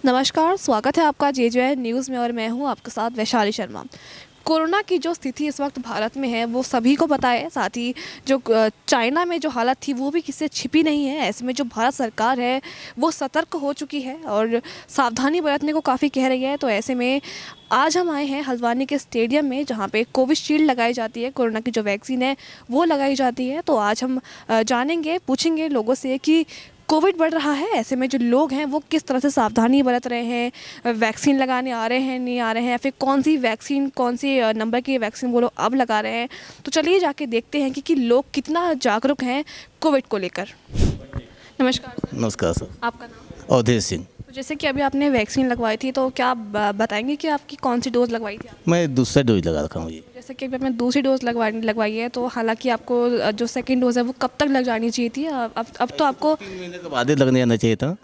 नमस्कार, स्वागत है आपका जे न्यूज़ में और मैं हूं आपके साथ वैशाली शर्मा। कोरोना की जो स्थिति इस वक्त भारत में है वो सभी को पता है, साथ ही जो चाइना में जो हालत थी वो भी किसी से छिपी नहीं है। ऐसे में जो भारत सरकार है वो सतर्क हो चुकी है और सावधानी बरतने को काफ़ी कह रही है। तो ऐसे में आज हम आए हैं हल्द्वानी के स्टेडियम में, जहाँ पे कोविशील्ड लगाई जाती है, कोरोना की जो वैक्सीन है वो लगाई जाती है। तो आज हम जानेंगे, पूछेंगे लोगों से कि कोविड बढ़ रहा है, ऐसे में जो लोग हैं वो किस तरह से सावधानी बरत रहे हैं, वैक्सीन लगाने आ रहे हैं, नहीं आ रहे हैं, या फिर कौन सी वैक्सीन, कौन सी नंबर की वैक्सीन वो लोग अब लगा रहे हैं। तो चलिए जाके देखते हैं कि लोग कितना जागरूक हैं कोविड को लेकर। नमस्कार सर। नमस्कार सर। आपका नाम? अवधेश सिंह। तो जैसे कि अभी आपने वैक्सीन लगवाई थी, तो क्या आप बताएंगे कि आपकी कौन सी डोज लगवाई थी आपने? मैं दूसरा डोज लगा रखा हूँ ये। जैसे कि अभी आपने दूसरी डोज लगवाई है, तो हालांकि आपको जो सेकेंड डोज है वो कब तक लग जानी चाहिए थी? अब तो आपको 3 महीने के बाद ही लगने आना चाहिए था।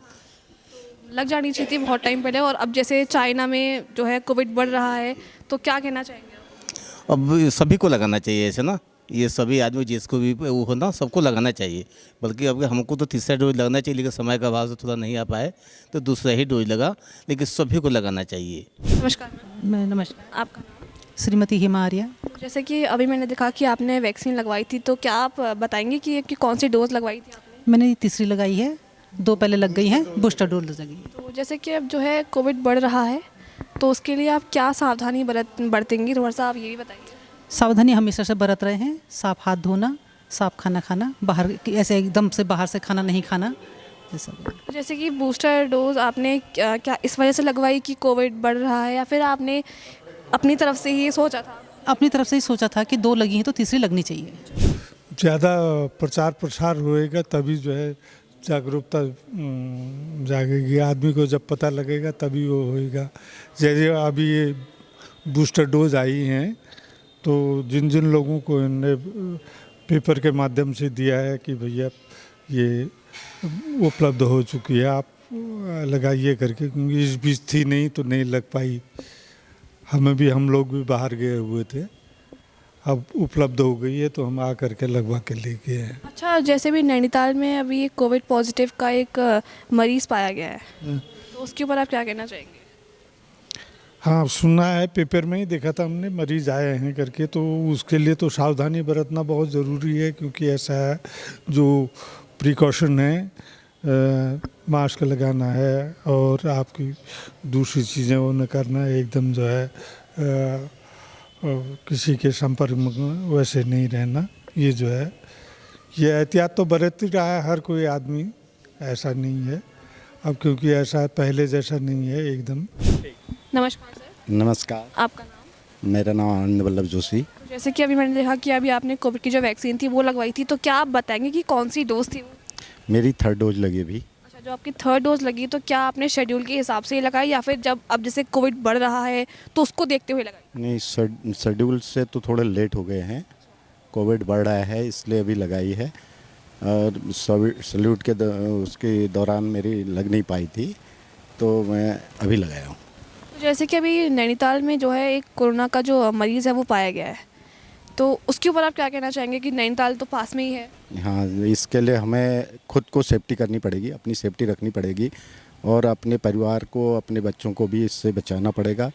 लग जानी चाहिए थी बहुत टाइम पहले। और अब जैसे चाइना में जो है कोविड बढ़ रहा है, तो क्या कहना चाहेंगे आप? अब सभी को लगाना चाहिए ऐसे ना, ये सभी आदमी जिसको भी वो हो ना, सबको लगाना चाहिए। बल्कि अब हमको तो तीसरा डोज लगना चाहिए, लेकिन समय का अभाव से थोड़ा नहीं आ पाए तो दूसरा ही डोज लगा, लेकिन सभी को लगाना चाहिए। नमस्कार मैं नमस्कार। आपका नाम? श्रीमती हिमा आर्या। जैसे कि अभी मैंने देखा कि आपने वैक्सीन लगवाई थी, तो क्या आप बताएंगे कि कौन सी डोज लगवाई थी आपने? मैंने तीसरी लगाई है, 2 पहले लग गई हैं, बूस्टर डोज लगी है। तो जैसे कि अब जो है कोविड बढ़ रहा है, तो उसके लिए आप क्या सावधानी बरतेंगी, थोड़ा सा आप ये भी बताइए। सावधानी हमेशा से बरत रहे हैं, साफ हाथ धोना, साफ खाना खाना, बाहर ऐसे एकदम से बाहर से खाना नहीं खाना, ये सब। तो जैसे कि बूस्टर डोज आपने क्या इस वजह से लगवाई कि कोविड बढ़ रहा है, या फिर आपने अपनी तरफ से ही सोचा था? अपनी तरफ से ही सोचा था कि 2 लगी हैं तो तीसरी लगनी चाहिए। ज़्यादा प्रचार प्रसार होएगा तभी जो है जागरूकता जागेगी। आदमी को जब पता लगेगा तभी वो होएगा। जैसे अभी ये बूस्टर डोज आई हैं, तो जिन जिन लोगों को इनने पेपर के माध्यम से दिया है कि भैया ये उपलब्ध हो चुकी है, आप लगाइए करके, क्योंकि इस बीच थी नहीं तो नहीं लग पाई। हम लोग भी बाहर गए हुए थे, अब उपलब्ध हो गई है तो हम आ करके लगवा के ले गए हैं। अच्छा, जैसे भी नैनीताल में अभी कोविड पॉजिटिव का एक मरीज़ पाया गया है, तो उसके ऊपर आप क्या कहना चाहेंगे? हाँ, सुना है, पेपर में ही देखा था हमने, मरीज आए हैं करके। तो उसके लिए तो सावधानी बरतना बहुत ज़रूरी है, क्योंकि ऐसा है जो प्रिकॉशन है, मास्क लगाना है और आपकी दूसरी चीज़ें वो न करना है, एकदम जो है किसी के संपर्क में वैसे नहीं रहना। ये जो है ये एहतियात तो बरत ही रहा है हर कोई आदमी, ऐसा नहीं है अब, क्योंकि ऐसा पहले जैसा नहीं है एकदम। नमस्कार सर। नमस्कार। आपका नाम? मेरा नाम आनंद वल्लभ जोशी। तो जैसे कि अभी मैंने देखा कि अभी आपने कोविड की जो वैक्सीन थी वो लगवाई थी, तो क्या आप बताएंगे कि कौन सी डोज थी वो? मेरी 3rd डोज लगी अभी। अच्छा, जो आपकी 3rd डोज लगी, तो क्या आपने शेड्यूल के हिसाब से ही लगाई, या फिर जब अब जैसे कोविड बढ़ रहा है तो उसको देखते हुए लगाई? नहीं, शेड्यूल से तो थोड़े लेट हो गए हैं, कोविड बढ़ रहा है इसलिए अभी लगाई है। और सैल्यूट के उसके दौरान मेरी लग नहीं पाई थी, तो मैं अभी लगाया हूँ। तो जैसे कि अभी नैनीताल में जो है एक कोरोना का जो मरीज़ है वो पाया गया है, तो उसके ऊपर आप क्या कहना चाहेंगे कि नैनीताल तो पास में ही है? हाँ, इसके लिए हमें खुद को सेफ्टी करनी पड़ेगी, अपनी सेफ्टी रखनी पड़ेगी, और अपने परिवार को, अपने बच्चों को भी इससे बचाना पड़ेगा।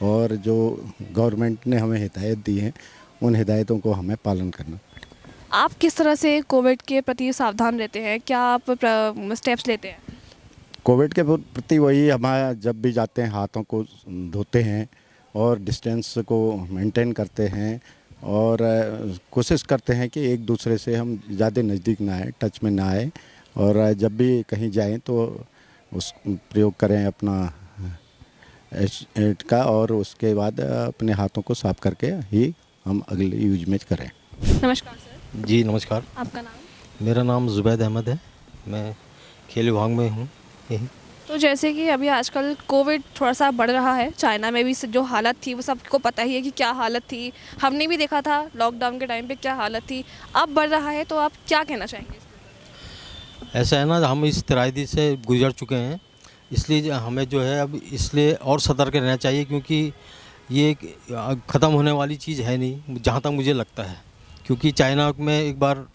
और जो गवर्नमेंट ने हमें हिदायत दी है, उन हिदायतों को हमें पालन करना। आप किस तरह से कोविड के प्रति सावधान रहते हैं? क्या आप स्टेप्स लेते हैं? कोविड के प्रति वही, हमारा जब भी जाते हैं हाथों को धोते हैं और डिस्टेंस को मेंटेन करते हैं, और कोशिश करते हैं कि एक दूसरे से हम ज़्यादा नज़दीक ना आए, टच में ना आए, और जब भी कहीं जाएं तो उस प्रयोग करें अपना एट का, और उसके बाद अपने हाथों को साफ करके ही हम अगले यूज में करें। नमस्कार सर। जी नमस्कार। आपका नाम? मेरा नाम ज़ुबैद अहमद है, मैं खेल विभाग में हूँ यही। तो जैसे कि अभी आजकल कोविड थोड़ा सा बढ़ रहा है, चाइना में भी जो हालत थी वो सबको पता ही है कि क्या हालत थी, हमने भी देखा था लॉकडाउन के टाइम पे क्या हालत थी। अब बढ़ रहा है, तो आप क्या कहना चाहेंगे? ऐसा है ना, हम इस त्रासदी से गुजर चुके हैं, इसलिए हमें जो है अब इसलिए और सतर्क रहना चाहिए, क्योंकि ये ख़त्म होने वाली चीज़ है नहीं, जहाँ तक मुझे लगता है। क्योंकि चाइना में एक बार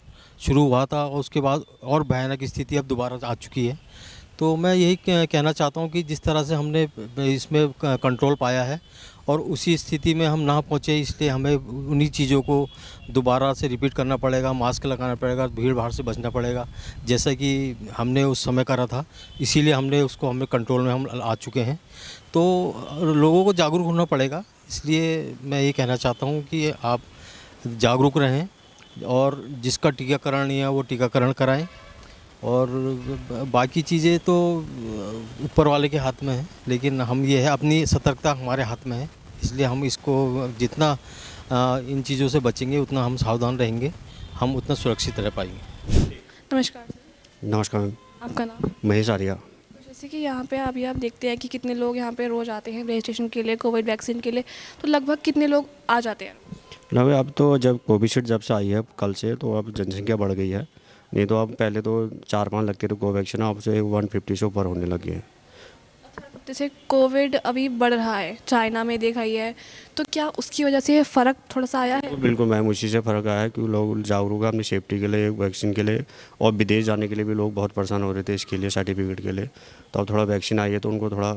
शुरू हुआ था और उसके बाद और भयानक स्थिति अब दोबारा आ चुकी है। तो मैं यही कहना चाहता हूँ कि जिस तरह से हमने इसमें कंट्रोल पाया है और उसी स्थिति में हम ना पहुँचे, इसलिए हमें उन्हीं चीज़ों को दोबारा से रिपीट करना पड़ेगा। मास्क लगाना पड़ेगा, भीड़ भाड़ से बचना पड़ेगा, जैसा कि हमने उस समय करा था। इसीलिए हमें कंट्रोल में हम आ चुके हैं। तो लोगों को जागरूक होना पड़ेगा। इसलिए मैं ये कहना चाहता हूँ कि आप जागरूक रहें और जिसका टीकाकरण नहीं है वो टीकाकरण कराएं। और बाकी चीज़ें तो ऊपर वाले के हाथ में है, लेकिन हम ये है अपनी सतर्कता हमारे हाथ में है। इसलिए हम इसको जितना इन चीज़ों से बचेंगे उतना हम सावधान रहेंगे, हम उतना सुरक्षित रह पाएंगे। नमस्कार सर, नमस्कार मैम, आपका नाम? महेश आर्या। जैसे कि यहाँ पे अभी आप देखते हैं कि कितने लोग यहाँ पे रोज़ आते हैं रजिस्ट्रेशन के लिए, कोविड वैक्सीन के लिए, तो लगभग कितने लोग आ जाते हैं? ना अब तो जब कोविशील्ड जब से आई है कल से, तो अब जनसंख्या बढ़ गई है। नहीं तो अब पहले तो 4-5 लगते थे कोवैक्सीन, अब से 150 से ऊपर होने लगी है। जैसे कोविड अभी बढ़ रहा है, चाइना में देखा ही है, तो क्या उसकी वजह से फ़र्क थोड़ा सा आया है? बिल्कुल मैम, उसी से फ़र्क आया है कि लोग जागरूक है अपनी सेफ्टी के लिए, वैक्सीन के लिए। और विदेश जाने के लिए भी लोग बहुत परेशान हो रहे थे इसके लिए, सर्टिफिकेट के लिए। तो अब थोड़ा वैक्सीन आई है तो उनको थोड़ा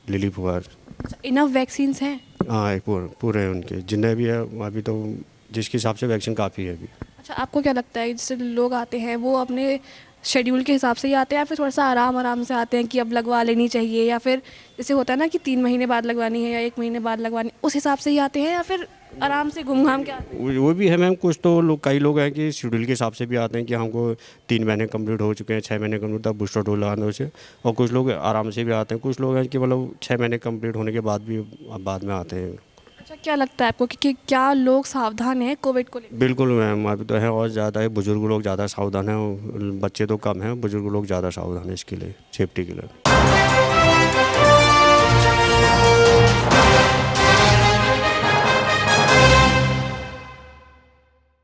रिलीफ हुआ है। अच्छा, इनफ वैक्सीन्स हैं? हाँ, पूरे हैं उनके जितने भी है अभी, तो जिसके हिसाब से वैक्सीन काफ़ी है अभी। अच्छा, आपको क्या लगता है जैसे लोग आते हैं वो अपने शेड्यूल के हिसाब से ही आते हैं या फिर थोड़ा सा आराम से आते हैं कि अब लगवा लेनी चाहिए, या फिर जैसे होता है ना कि 3 महीने बाद लगवानी है या 1 महीने बाद लगवानी, उस हिसाब से ही आते हैं या फिर आराम से घूम घाम के आते हैं? वो भी है मैम। कुछ तो लोग, कई लोग हैं कि शेड्यूल के हिसाब से भी आते हैं कि हमको 3 महीने कंप्लीट हो चुके हैं, 6 महीने कंप्लीट, तब बूस्टर डोज लगाने से। और कुछ लोग आराम से भी आते हैं। कुछ लोग हैं कि मतलब 6 महीने कंप्लीट होने के बाद भी बाद में आते हैं। अच्छा, क्या लगता है आपको कि क्या लोग सावधान हैं कोविड को लेकर? बिल्कुल मैम, अभी तो है और ज़्यादा है। बुजुर्ग लोग ज़्यादा सावधान हैं, बच्चे तो कम हैं, बुजुर्ग लोग ज़्यादा सावधान हैं इसके लिए, सेफ्टी के लिए।